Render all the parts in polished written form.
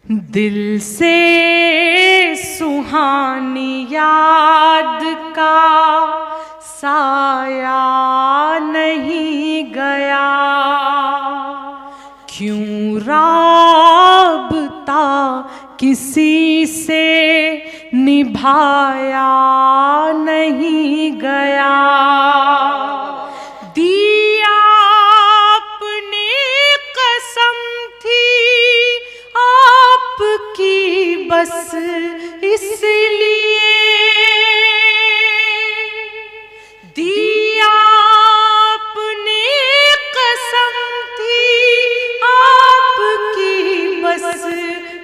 दिल से सुहानी याद का साया नहीं गया, क्यों राबता किसी से निभाया नहीं गया। दिया अपनी कसम थी आपकी बस इसलिए, दिया अपनी कसम थी आपकी बस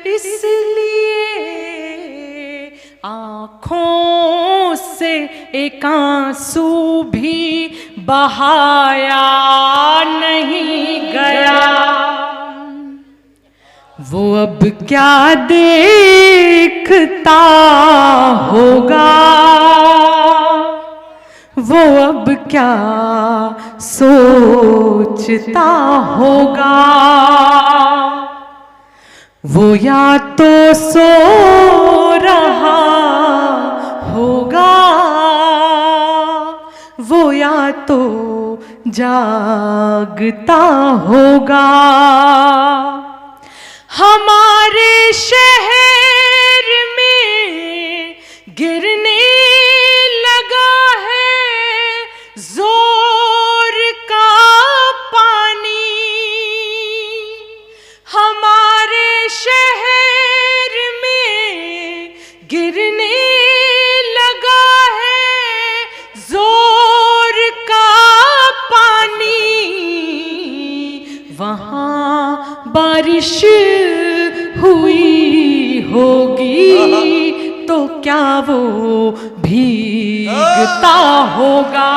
इसलिए, आँखों से एक आंसू भी बहाया नहीं गया। वो अब क्या देखता होगा, वो अब क्या सोचता होगा। वो या तो सो रहा होगा, वो या तो जागता होगा। हमारे शहर में गिरने लगा है जोर का पानी, हमारे शहर में गिरने लगा है जोर का पानी। वहाँ बारिश हुई होगी तो क्या वो भीगता होगा।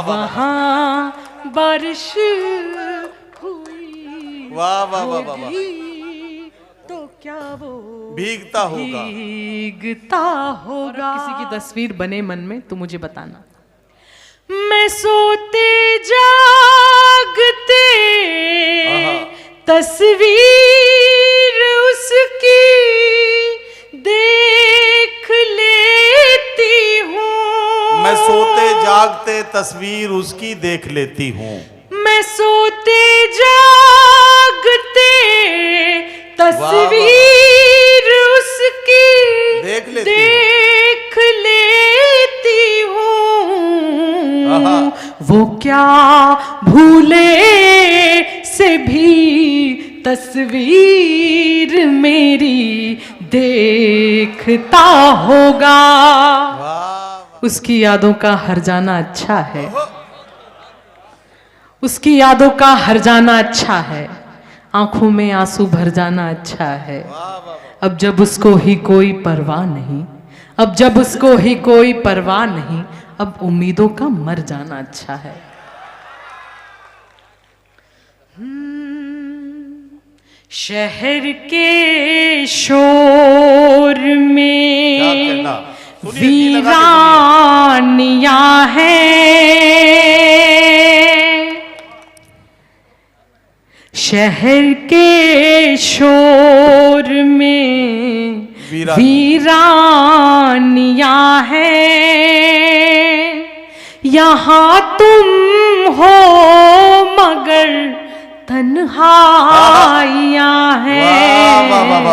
वहाँ बारिश हुई होगी तो क्या वो भीगता होगा। किसी की तस्वीर बने मन में तो मुझे बताना। मैं सोते जागते तस्वीर उसकी देख लेती हूँ, मैं सोते जागते तस्वीर उसकी देख लेती हूँ, मैं सोते जागते तस्वीर उसकी देख लेती हूँ। वो क्या भूले से भी तस्वीर मेरी देखता होगा। उसकी यादों का हर जाना अच्छा है, उसकी यादों का हर जाना अच्छा है, आंखों में आंसू भर जाना अच्छा है। अब जब उसको ही कोई परवाह नहीं, अब जब उसको ही कोई परवाह नहीं, अब उम्मीदों का मर जाना अच्छा है। शहर के शोर में वीरानियां हैं, शहर के शोर में वीरानियां हैं। यहाँ तुम हो मगर तन्हाइयां हैं,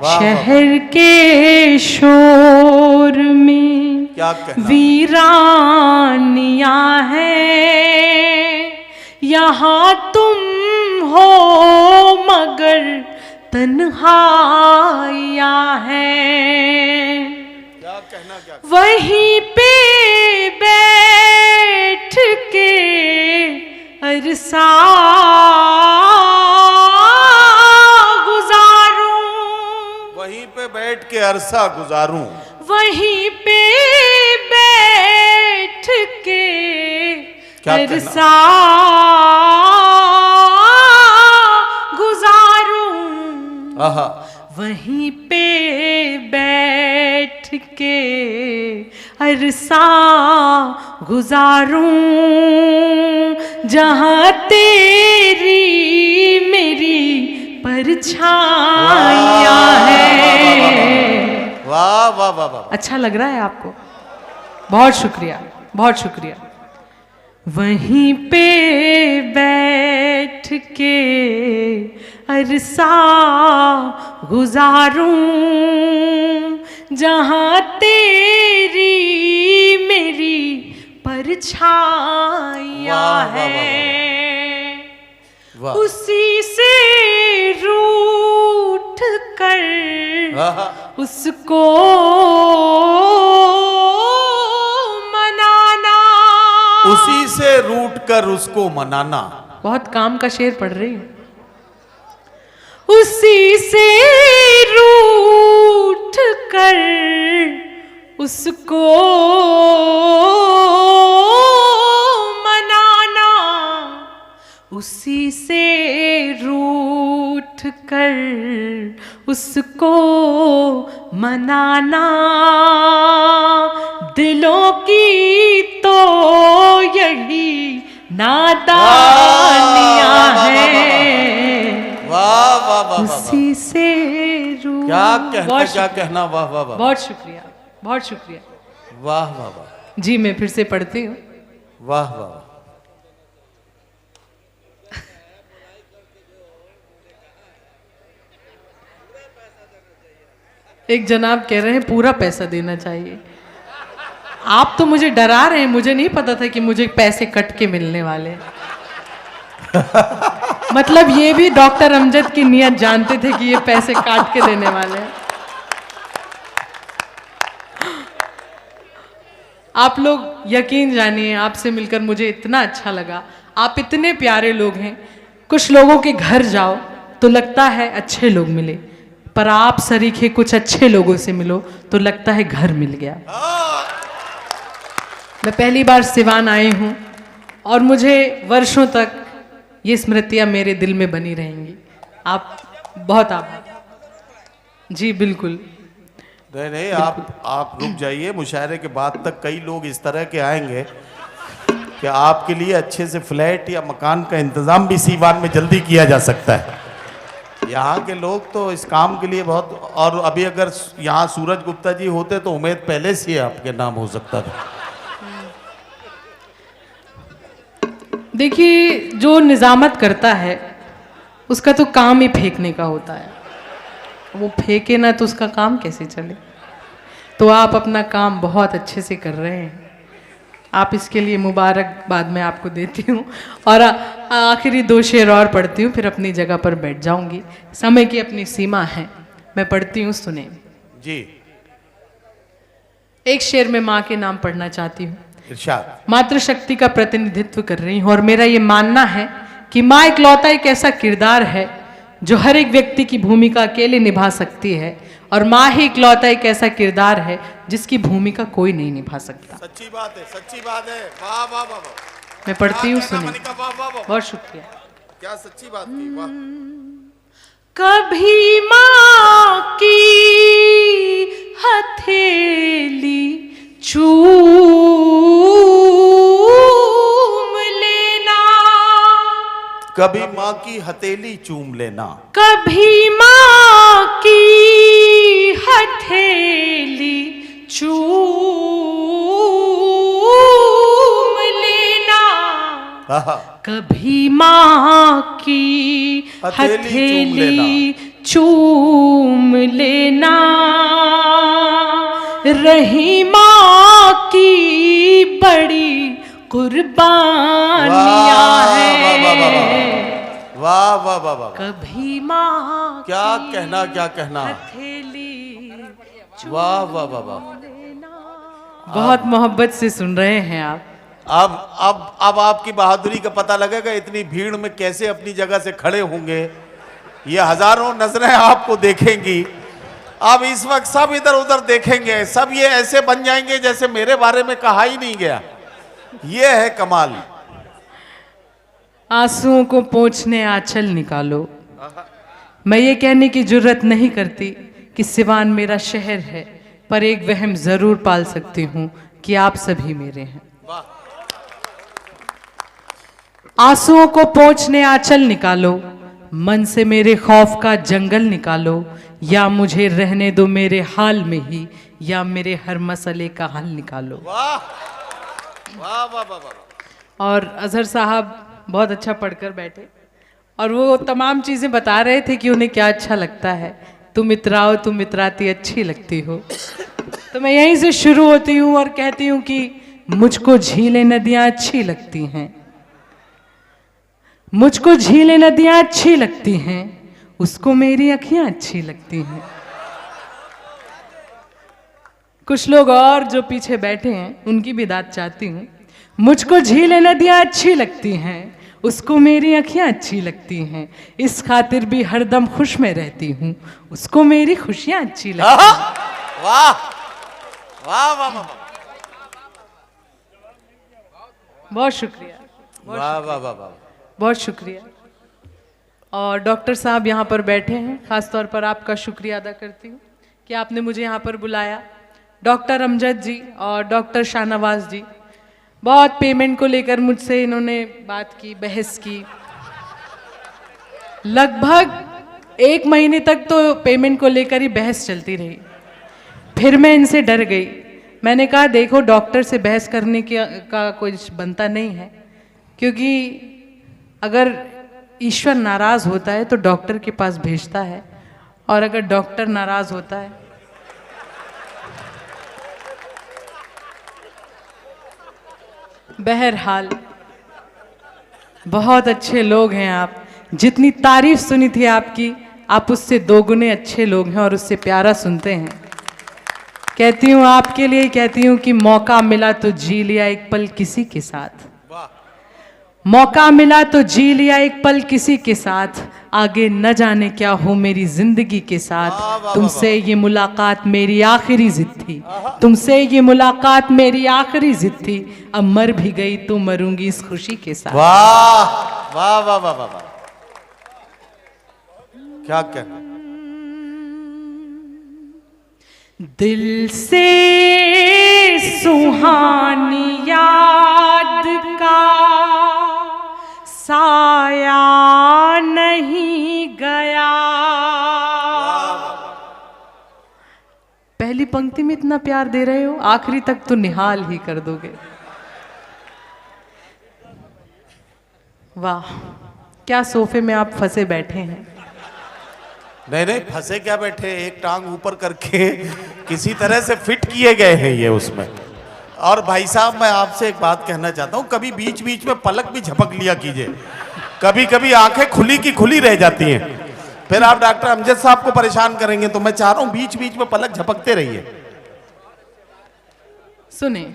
शहर के शोर में वीरानियां हैं। यहाँ तुम हो मगर तन्हाइयां हैं। वहीं पे बैठ के अरसा गुजारूं, वहीं पे बैठ के अरसा गुजारूं, वहीं पे बैठ के अरसा गुजारूं, वहीं पे बैठ के अरसा गुजारूं, जहाँ तेरी मेरी परछाइयां हैं। वाह वाह वाह वाह। अच्छा लग रहा है आपको? बहुत शुक्रिया, बहुत शुक्रिया। वहीं पे बैठ के अरसा गुजारूं जहां तेरी मेरी परछाइयां वाह, वाह, वाह, हैं। वाह। उसी से रूठ कर वाह। उसको मनाना। उसी से रूठ कर उसको मनाना। बहुत काम का शेर पढ़ रही हूं। उसी से रूठ कर उसको मनाना। उसी से रूठ कर उसको मनाना। दिलों की तो यही नादानियां हैं। वाह वाह वाह वाह। उसी से रूठ। क्या कहना क्या कहना। वाह वाह वाह। बहुत शुक्रिया, बहुत शुक्रिया। वाह वाह वाह। जी मैं फिर से पढ़ती हूँ। वाह वाह वाह। एक जनाब कह रहे हैं पूरा पैसा देना चाहिए। आप तो मुझे डरा रहे हैं, मुझे नहीं पता था कि मुझे पैसे कट के मिलने वाले हैं। मतलब ये भी डॉक्टर अमजद की नियत जानते थे कि ये पैसे काट के देने वाले हैं। आप लोग यकीन जानिए, आपसे मिलकर मुझे इतना अच्छा लगा। आप इतने प्यारे लोग हैं। कुछ लोगों के घर जाओ तो लगता है अच्छे लोग मिले, पर आप सरीखे कुछ अच्छे लोगों से मिलो तो लगता है घर मिल गया। मैं पहली बार सिवान आई हूँ और मुझे वर्षों तक ये स्मृतियाँ मेरे दिल में बनी रहेंगी। आप बहुत आभार। जी बिल्कुल। नहीं नहीं, आप रुक जाइए। मुशायरे के बाद तक कई लोग इस तरह के आएंगे कि आपके लिए अच्छे से फ्लैट या मकान का इंतजाम भी सीवान में जल्दी किया जा सकता है। यहाँ के लोग तो इस काम के लिए बहुत। और अभी अगर यहाँ सूरज गुप्ता जी होते तो उम्मीद पहले से ही आपके नाम हो सकता था। देखिए, जो निजामत करता है उसका तो काम ही फेंकने का होता है। वो फेंके ना तो उसका काम कैसे चले। तो आप अपना काम बहुत अच्छे से कर रहे हैं। आप इसके लिए मुबारकबाद मैं आपको देती हूँ। और आखिरी 2 शेर और पढ़ती हूँ, फिर अपनी जगह पर बैठ जाऊंगी। समय की अपनी सीमा है। मैं पढ़ती हूँ, सुने जी। एक शेर में माँ के नाम पढ़ना चाहती हूँ। इरशाद। मातृशक्ति का प्रतिनिधित्व कर रही हूँ और मेरा ये मानना है कि माँ इकलौता एक ऐसा किरदार है जो हर एक व्यक्ति की भूमिका अकेले निभा सकती है, और माँ ही इकलौता एक ऐसा किरदार है जिसकी भूमिका कोई नहीं निभा सकता। सच्ची बात है, सच्ची बात है। वाह वाह वाह वाह। मैं पढ़ती हूँ, क्या कहना, सुनिए। मनिका, वाह वाह वाह। बहुत शुक्रिया। क्या सच्ची बात की। वाह। कभी माँ की हथेली चूम लेना। कभी माँ की हथेली चूम लेना। कभी माँ की हथेली चूम लेना। आहा। कभी माँ की हथेली चूम लेना। रही माँ की बड़ी कुर्बानियाँ हैं। वाह वाह वाह वाह। कभी माँ क्या कहना, क्या कहना। हथेली वाह वाह वाह वाह। बहुत मोहब्बत से सुन रहे हैं आप। अब आपकी बहादुरी का पता लगेगा। इतनी भीड़ में कैसे अपनी जगह से खड़े होंगे। ये हजारों नजरें आपको देखेंगी। अब इस वक्त सब इधर उधर देखेंगे। सब ये ऐसे बन जाएंगे जैसे मेरे बारे में कहा ही नहीं गया। ये है कमाल। आंसुओं को पोंछने आंचल निकालो। मैं ये कहने की जुर्रत नहीं करती कि सिवान मेरा शहर है, पर एक वहम जरूर पाल सकती हूँ कि आप सभी मेरे हैं। आंसुओं को पोंछने आंचल निकालो। मन से मेरे खौफ का जंगल निकालो, या मुझे रहने दो मेरे हाल में ही, या मेरे हर मसले का हल निकालो। वाह वाह वाह वाह वाह। और अजहर साहब बहुत अच्छा पढ़कर बैठे और वो तमाम चीज़ें बता रहे थे कि उन्हें क्या अच्छा लगता है। तुम इतराओ तुम इतराती अच्छी लगती हो। तो मैं यहीं से शुरू होती हूँ और कहती हूँ कि मुझको झीलें नदियाँ अच्छी लगती हैं, मुझको झीलें नदियाँ अच्छी लगती हैं, उसको मेरी अखियाँ अच्छी लगती हैं। कुछ लोग और जो पीछे बैठे हैं उनकी भी दाद चाहती हूँ। मुझको झीलें नदियाँ अच्छी लगती हैं, उसको मेरी अखियाँ अच्छी लगती हैं, इस खातिर भी हरदम खुश में रहती हूँ, उसको मेरी खुशियाँ अच्छी लगती हैं। वाह वाह वाह वाह। बहुत शुक्रिया, वाह वाह वाह वाह। बहुत शुक्रिया। और डॉक्टर साहब यहाँ पर बैठे हैं, ख़ास तौर पर आपका शुक्रिया अदा करती हूँ कि आपने मुझे यहाँ पर बुलाया। डॉक्टर अमजद जी और डॉक्टर शाहनवाज जी, बहुत पेमेंट को लेकर मुझसे इन्होंने बात की, बहस की। लगभग 1 महीने तक तो पेमेंट को लेकर ही बहस चलती रही। फिर मैं इनसे डर गई। मैंने कहा देखो डॉक्टर से बहस करने का कोई बनता नहीं है, क्योंकि अगर ईश्वर नाराज होता है तो डॉक्टर के पास भेजता है, और अगर डॉक्टर नाराज होता है बहरहाल बहुत अच्छे लोग हैं आप। जितनी तारीफ सुनी थी आपकी, आप उससे 2 गुने अच्छे लोग हैं और उससे प्यारा सुनते हैं। कहती हूँ आपके लिए, कहती हूँ कि मौका मिला तो जी लिया एक पल किसी के साथ, मौका मिला तो जी लिया एक पल किसी के साथ, आगे न जाने क्या हो मेरी जिंदगी के साथ। तुमसे ये मुलाकात मेरी आखिरी जिद थी, तुमसे ये मुलाकात मेरी आखिरी जिद थी, अब मर भी गई तो मरूंगी इस खुशी के साथ। वाह वाह वाह वाह वाह। क्या कहना। दिल से सुहानी याद का साया नहीं गया। पहली पंक्ति में इतना प्यार दे रहे हो, आखिरी तक तो निहाल ही कर दोगे। वाह, क्या सोफे में आप फंसे बैठे हैं। नहीं नहीं, फंसे क्या बैठे, एक टांग ऊपर करके किसी तरह से फिट किए गए हैं ये उसमें। और भाई साहब मैं आपसे एक बात कहना चाहता हूँ, कभी बीच बीच में पलक भी झपक लिया कीजिए। कभी कभी आंखें खुली की खुली रह जाती हैं, फिर आप डॉक्टर अमजद साहब को परेशान करेंगे। तो मैं चाह रहा हूँ बीच बीच में पलक झपकते रहिए। सुने,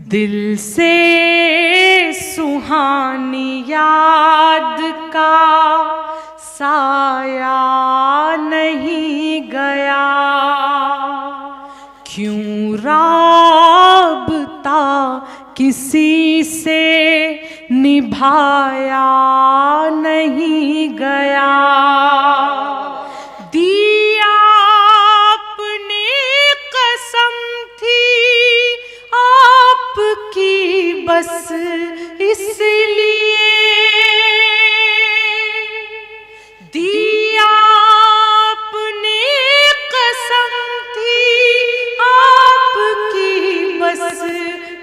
दिल से सुहानी याद का साया नहीं गया, क्यों राबता किसी से निभाया नहीं गया। दिया आपने कसम थी आपकी बस इसलिए, दिया आपने कसम थी आपकी बस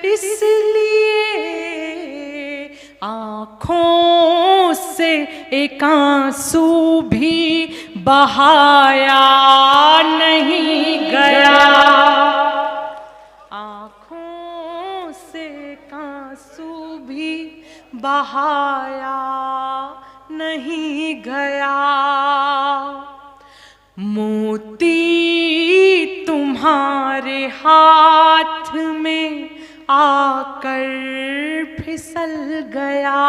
इसलिए, आँखों से एक आंसू भी बहाया नहीं गया, आँखों से एक आंसू भी बहाया नहीं गया। मोती तुम्हारे हाथ में आकर फिसल गया।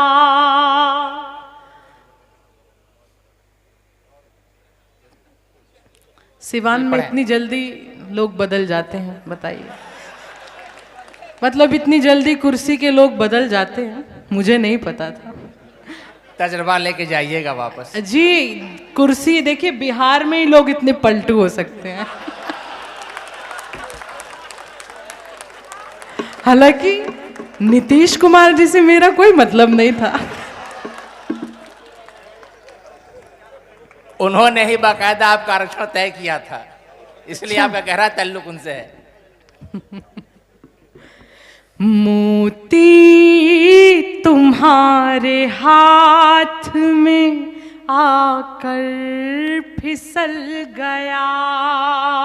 सिवान में इतनी जल्दी लोग बदल जाते हैं, बताइए। मतलब इतनी जल्दी कुर्सी के लोग बदल जाते हैं, मुझे नहीं पता था। तजर्बा लेके जाइएगा वापस। जी, कुर्सी देखिए, बिहार में ही लोग इतने पलटू हो सकते हैं। हालांकि नीतीश कुमार जी से मेरा कोई मतलब नहीं था। उन्होंने ही बाकायदा आपका आरक्षण तय किया था, इसलिए आपका गहरा ताल्लुक उनसे है। मोती तुम्हारे हाथ में आकर फिसल गया।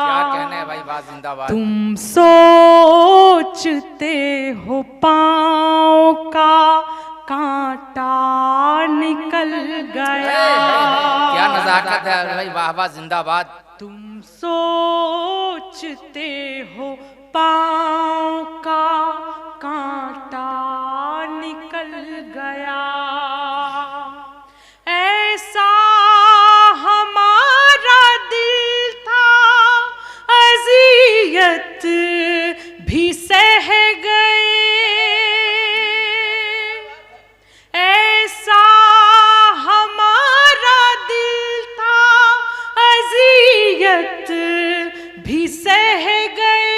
क्या कहने हैं भाई, बात जिंदाबाद। तुम सोचते हो पाँव का कांटा निकल गया। क्या नजाकत है भाई, वाह वाह जिंदाबाद। तुम सोचते हो पाँव का कांटा निकल गया। ऐसा हमारा दिल था, अज़ियत भी सह गए। ऐसा हमारा दिल था, अज़ियत भी सह गए।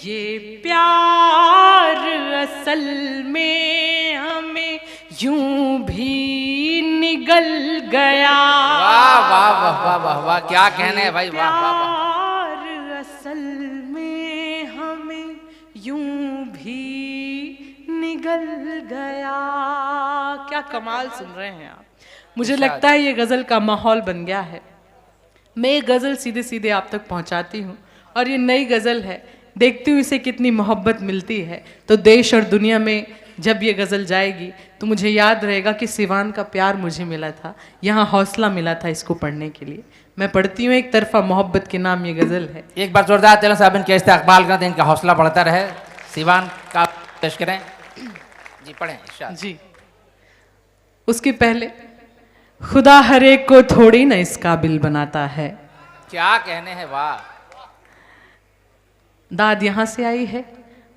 ये प्यार असल में हमें यूं भी निगल गया। वाह वाह वाह वाह वाह वाह, क्या कहने हैं भाई, वाह वाह वाह। प्यार असल में हमें यूं भी निगल गया। क्या कमाल सुन रहे हैं आप। मुझे लगता है ये गजल का माहौल बन गया है। मैं ये गजल सीधे सीधे आप तक पहुंचाती हूँ और ये नई गजल है, देखती हूँ इसे कितनी मोहब्बत मिलती है। तो देश और दुनिया में जब ये गज़ल जाएगी तो मुझे याद रहेगा कि सिवान का प्यार मुझे मिला था, यहाँ हौसला मिला था इसको पढ़ने के लिए। मैं पढ़ती हूँ एक तरफा मोहब्बत के नाम ये गज़ल है। एक बार जोरदार तेलंग साहब इनके इस्तकबाल करें, इनका हौसला बढ़ता रहे। सिवान का पेश करें जी, पढ़ें इरशाद। जी, उसके पहले खुदा हर एक को थोड़ी ना इस काबिल बनाता है। क्या कहने हैं, वाह। दाद यहाँ से आई है,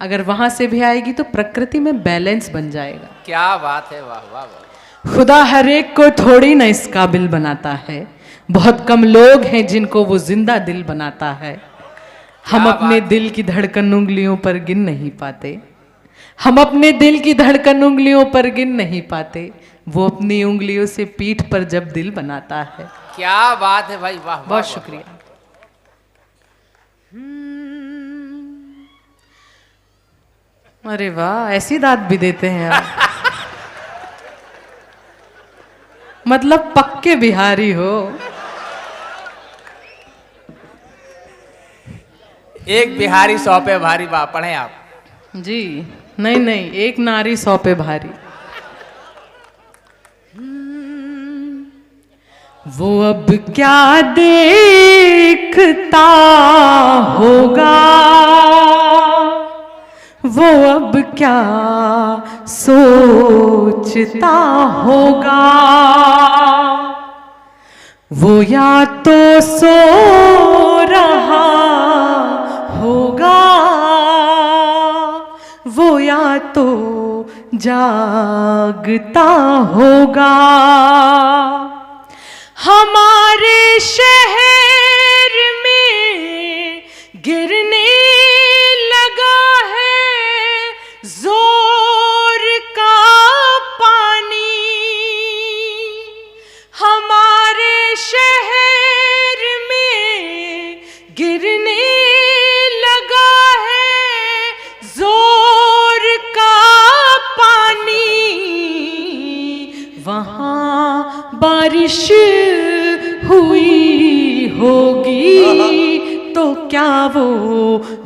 अगर वहां से भी आएगी तो प्रकृति में बैलेंस बन जाएगा। क्या बात है, वाह वाह वाह। खुदा हर एक को थोड़ी ना इस काबिल बनाता है, बहुत कम लोग हैं जिनको वो जिंदा दिल बनाता है। हम अपने दिल की धड़कन उंगलियों पर गिन नहीं पाते, हम अपने दिल की धड़कन उंगलियों पर गिन नहीं पाते, वो अपनी उंगलियों से पीठ पर जब दिल बनाता है। क्या बात है भाई, वाह। बहुत शुक्रिया। अरे वाह, ऐसी दाद भी देते हैं आप। मतलब पक्के बिहारी हो। एक बिहारी 100 पे भारी, वाह। पढ़ें आप जी। नहीं नहीं, एक नारी 100 पे भारी। वो अब क्या देखता होगा, वो अब क्या सोचता होगा, वो या तो सो रहा होगा, वो या तो जागता होगा। हमारे शहर में गिरने लगा है जोर का पानी, हमारे शहर में गिरने लगा है जोर का पानी। वहाँ बारिश हुई होगी तो क्या वो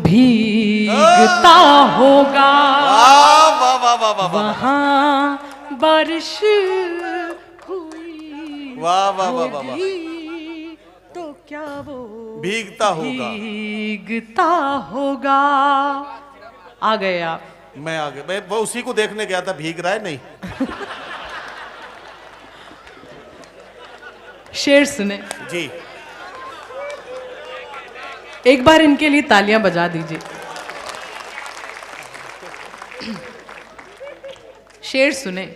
भीगता होगा। वहाँ बारिश हुई होगी तो क्या वो भीगता होगा। भीगता होगा। आ गए आप। मैं आ गया, मैं वो उसी को देखने गया था, भीग रहा है नहीं। शेर सुने जी। एक बार इनके लिए तालियां बजा दीजिए। शेर सुने,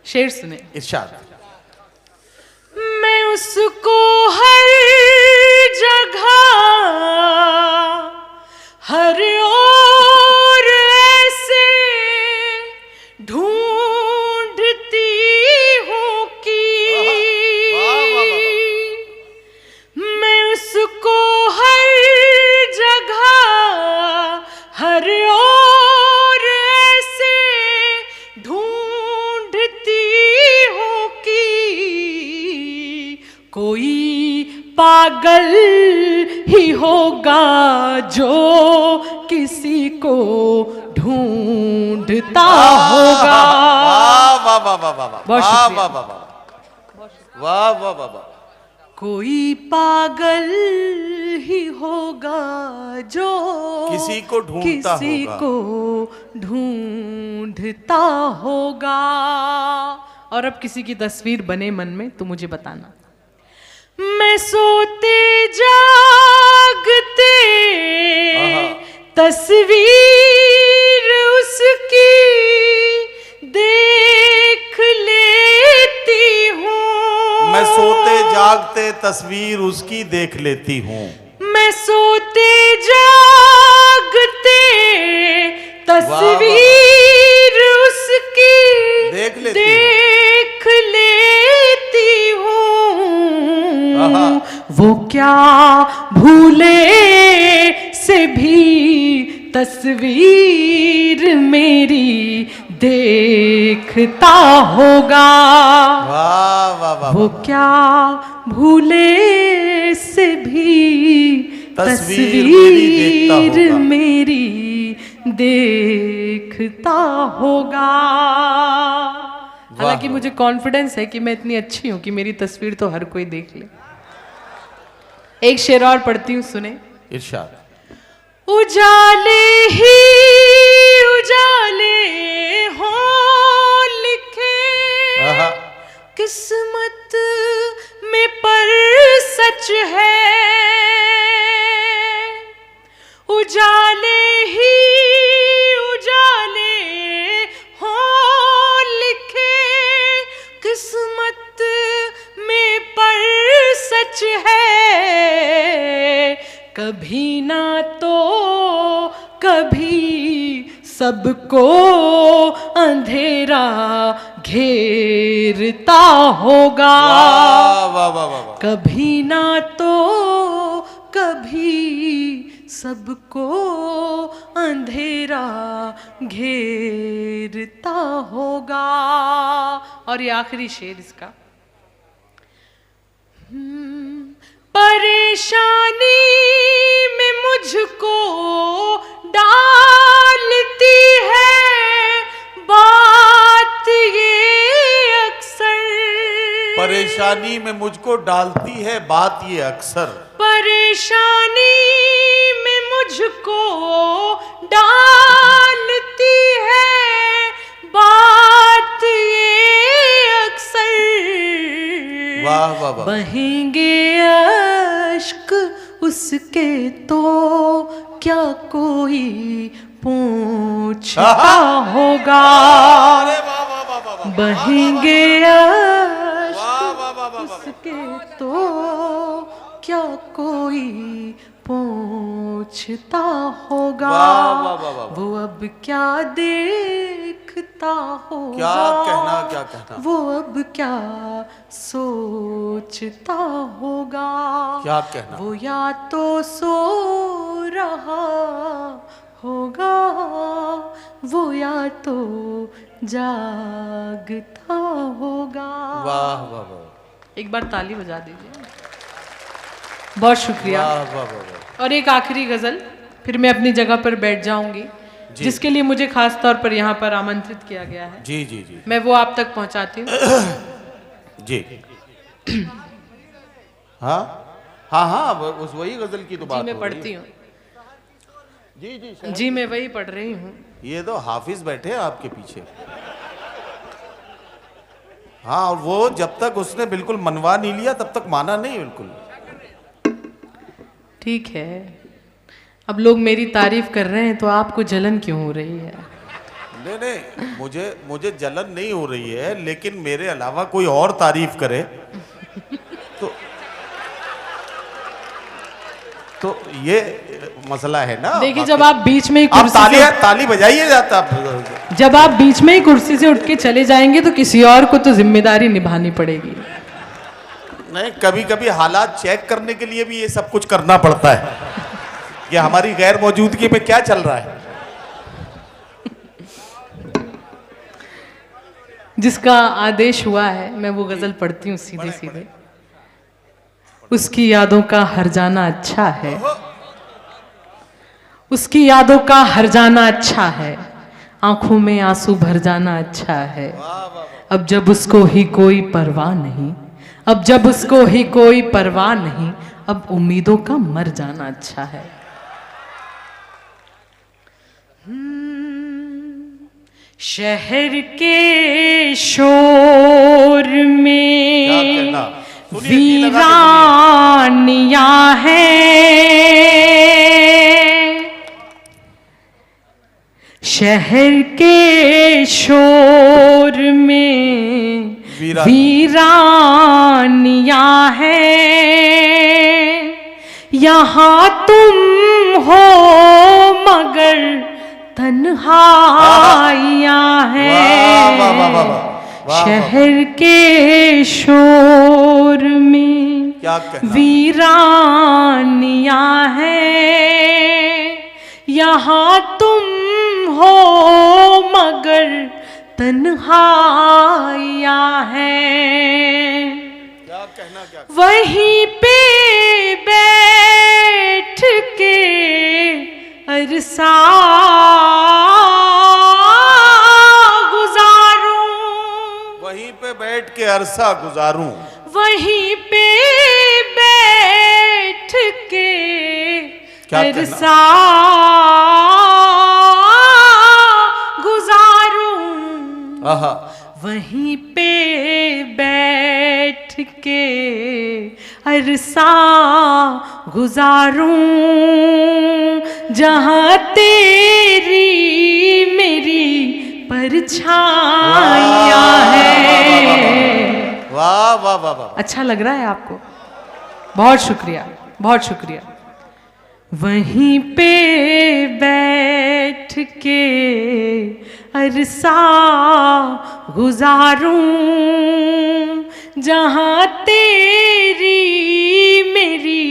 शेर सुने। इरशाद। मैं उसको हर जगह हर ओर ऐसे ढूंढती हूँ कि कोई पागल ही होगा जो किसी को ढूंढता होगा। वाह वाह वाह वाह वाह वाह बहुत वाह शुक्रिया। वाह वाह वाह वाह वाह वाह। कोई पागल ही होगा जो किसी को ढूंढता किसी होगा। को ढूंढता होगा। और अब किसी की तस्वीर बने मन में तो मुझे बताना। मैं सोते जागते तस्वीर उसकी देख लेती हूँ। मैं सोते जागते तस्वीर उसकी देख लेती हूँ। मैं सोते जागते तस्वीर उसकी देख लेती देख लेती हूँ। आहा। वो क्या भूले से भी तस्वीर मेरी देखता होगा। वाह वाह वाह वो वाह। क्या भूले से भी तस्वीर मेरी देखता तस्वीर होगा। मेरी देखता होगा। हालांकि मुझे कॉन्फिडेंस है कि मैं इतनी अच्छी हूं कि मेरी तस्वीर तो हर कोई देख ले। एक शेर और पढ़ती हूँ, सुने। इरशाद। उजाले ही उजाले हो लिखे आहा। किस्मत में पर सच है। उजाले ही उजाले हो लिखे किस्मत में पर सच है। कभी ना तो कभी सबको अंधेरा घेरता होगा। वाह वाह वाह वाह वाह। कभी ना तो कभी सबको अंधेरा घेरता होगा। और ये आखिरी शेर इसका। परेशानी में मुझको डालती है बात ये अक्सर। परेशानी में मुझको डालती है बात ये अक्सर। परेशानी में मुझको डालती है बात ये अक्सर। वाह वाह वाह। बहेंगे अश्क उसके तो क्या कोई पूछता होगा। अरे वाह वाह वाह वाह वाह। बहेंगे वाह वाह वाह वाह वाह। उसके तो क्या कोई पूछता होगा। वाह वाह वाह वाह। वो अब क्या देखता होगा। क्या कहना क्या कहना। वो अब क्या सोचता होगा। क्या कहना। वो या तो सो रहा होगा वो या तो जागता होगा। वाह वाह वाह। एक बार ताली बजा दीजिए। बहुत शुक्रिया। वाह वाह वाह वाह। और एक आखिरी गजल, फिर मैं अपनी जगह पर बैठ जाऊंगी, जी। जिसके लिए मुझे खास तौर पर यहाँ पर आमंत्रित किया गया है। जी जी जी मैं वो आप तक पहुँचाती हूँ। जी। हाँ हाँ हाँ उस वही गजल की तो बात जी मैं हो रही पढ़ती है। हूँ। जी जी जी मैं वही पढ़ रही हूँ। ये तो हाफिज बैठे हैं आपके पीछे। हाँ और वो जब तक उसने बिल्कुल मनवा नहीं लिया तब तक माना नहीं बिल्कुल। ठीक है, अब लोग मेरी तारीफ कर रहे हैं तो आपको जलन क्यों हो रही है? नहीं नहीं मुझे जलन नहीं हो रही है, लेकिन मेरे अलावा कोई और तारीफ करे तो ये मसला है ना। देखिए जब आप बीच में ही आप कुर्सी से ताली बजाइए जाता जब आप बीच में ही कुर्सी से उठ के चले जाएंगे तो किसी और को तो जिम्मेदारी निभानी पड़ेगी। नहीं, कभी कभी हालात चेक करने के लिए भी ये सब कुछ करना पड़ता है कि हमारी गैर मौजूदगी में क्या चल रहा है। जिसका आदेश हुआ है मैं वो गजल पढ़ती हूँ सीधे सीधे। उसकी यादों का हर जाना अच्छा है, उसकी यादों का हर जाना अच्छा है, आंखों में आंसू भर जाना अच्छा है। अब जब उसको ही कोई परवाह नहीं, अब जब उसको ही कोई परवाह नहीं, अब उम्मीदों का मर जाना अच्छा है। शहर के शोर में वीरानियां हैं, शहर के शोर में वीरानियां हैं। यहाँ तुम हो मगर तन्हाइयां हैं। शहर के शोर में वीरानियां हैं। यहाँ तुम हो मगर तन्हाइयां हैं। वहीं पे बैठ के अरसा गुजारूं, वहीं पे बैठ के अरसा गुजारूं, वहीं पे बैठ के अरसा गुजारूं, वहीं पे बैठ के अरसा गुजारूं, जहां तेरी मेरी परछाइयां हैं। वाह वाह वाह वाह। अच्छा लग रहा है आपको? बहुत शुक्रिया, बहुत शुक्रिया। वहीं पे बैठ के अरसा गुजारूं, जहां तेरी मेरी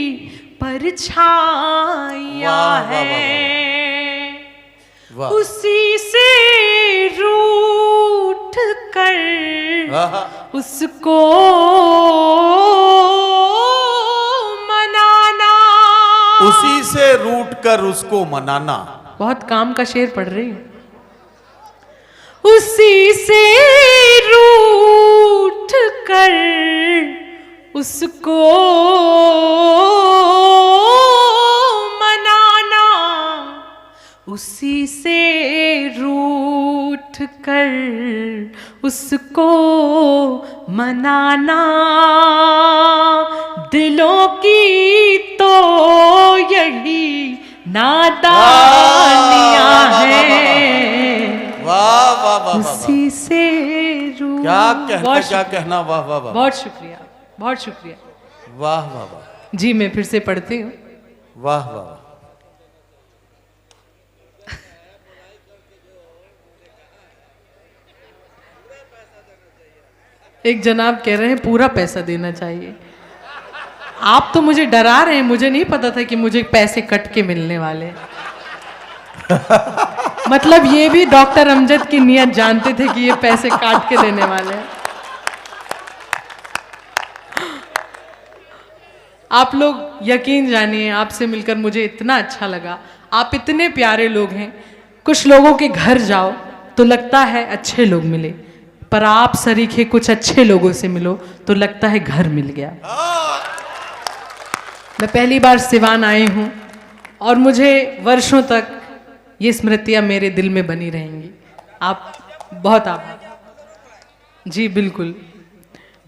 परछाइयां हैं। उसी से रूठ कर उसको मनाना, उसी से रूठ कर उसको मनाना। बहुत काम का शेर पढ़ रही हूं। उसी से रूठ कर उसको मनाना, उसी से रूठ कर उसको मनाना। दिलों की तो यही नादानियां हैं। वाह वाह वाह। उसी से रूठ। क्या कहना। वाह वाह वाह। बहुत शुक्रिया, बहुत शुक्रिया। वाह वाह वाह। जी मैं फिर से पढ़ती हूँ। वाह वाह। एक जनाब कह रहे हैं पूरा पैसा देना चाहिए। आप तो मुझे डरा रहे हैं, मुझे नहीं पता था कि मुझे पैसे कट के मिलने वाले हैं। मतलब ये भी डॉक्टर अमजद की नियत जानते थे कि ये पैसे काट के देने वाले हैं। आप लोग यकीन जानिए, आपसे मिलकर मुझे इतना अच्छा लगा। आप इतने प्यारे लोग हैं। कुछ लोगों के घर जाओ तो लगता है अच्छे लोग मिले, पर आप सरीखे कुछ अच्छे लोगों से मिलो तो लगता है घर मिल गया। मैं पहली बार सिवान आई हूँ और मुझे वर्षों तक ये स्मृतियाँ मेरे दिल में बनी रहेंगी। आप बहुत आभार। जी बिल्कुल।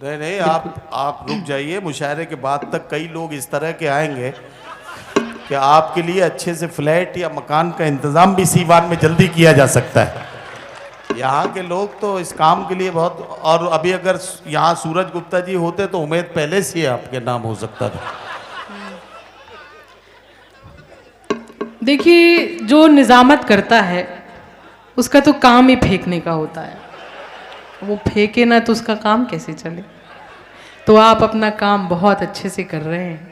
नहीं, आप रुक जाइए। मुशायरे के बाद तक कई लोग इस तरह के आएंगे कि आपके लिए अच्छे से फ्लैट या मकान का इंतज़ाम भी सीवान में जल्दी किया जा सकता है। यहाँ के लोग तो इस काम के लिए बहुत, और अभी अगर यहाँ सूरज गुप्ता जी होते तो उम्मीद पहले से आपके नाम हो सकता था। देखिए, जो निजामत करता है उसका तो काम ही फेंकने का होता है। वो फेंके ना तो उसका काम कैसे चले। तो आप अपना काम बहुत अच्छे से कर रहे हैं।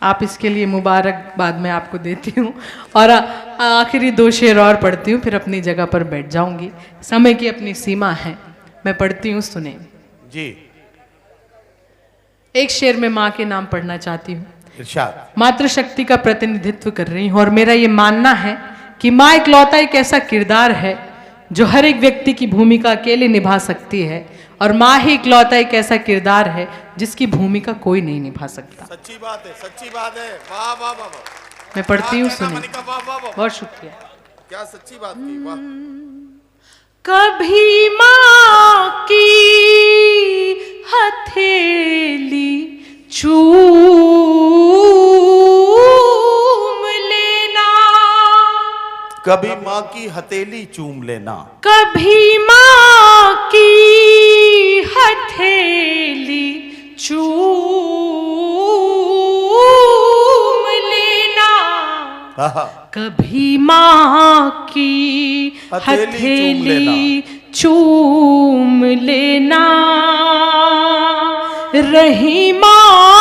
आप इसके लिए मुबारकबाद मैं आपको देती हूँ। और आखिरी 2 शेर और पढ़ती हूँ, फिर अपनी जगह पर बैठ जाऊँगी। समय की अपनी सीमा है। मैं पढ़ती हूँ, सुने जी। एक शेर में माँ के नाम पढ़ना चाहती हूँ। इरशाद। मातृशक्ति का प्रतिनिधित्व कर रही हूँ और मेरा ये मानना है कि माँ इकलौता एक ऐसा किरदार है जो हर एक व्यक्ति की भूमिका अकेले निभा सकती है और माँ ही इकलौता एक ऐसा किरदार है जिसकी भूमिका कोई नहीं निभा सकता। सच्ची बात है, सच्ची बात है। वाह वाह वाह वाह। मैं पढ़ती हूँ, क्या कहना, सुनिए। मनिका, वाह वाह वाह। बहुत शुक्रिया। क्या सच्ची बात की, वाह। कभी माँ की हथेली चूम लेना, कभी माँ की हथेली चूम लेना, कभी माँ की हथेली चूम लेना, आहा, कभी माँ की हथेली चूम लेना, रही माँ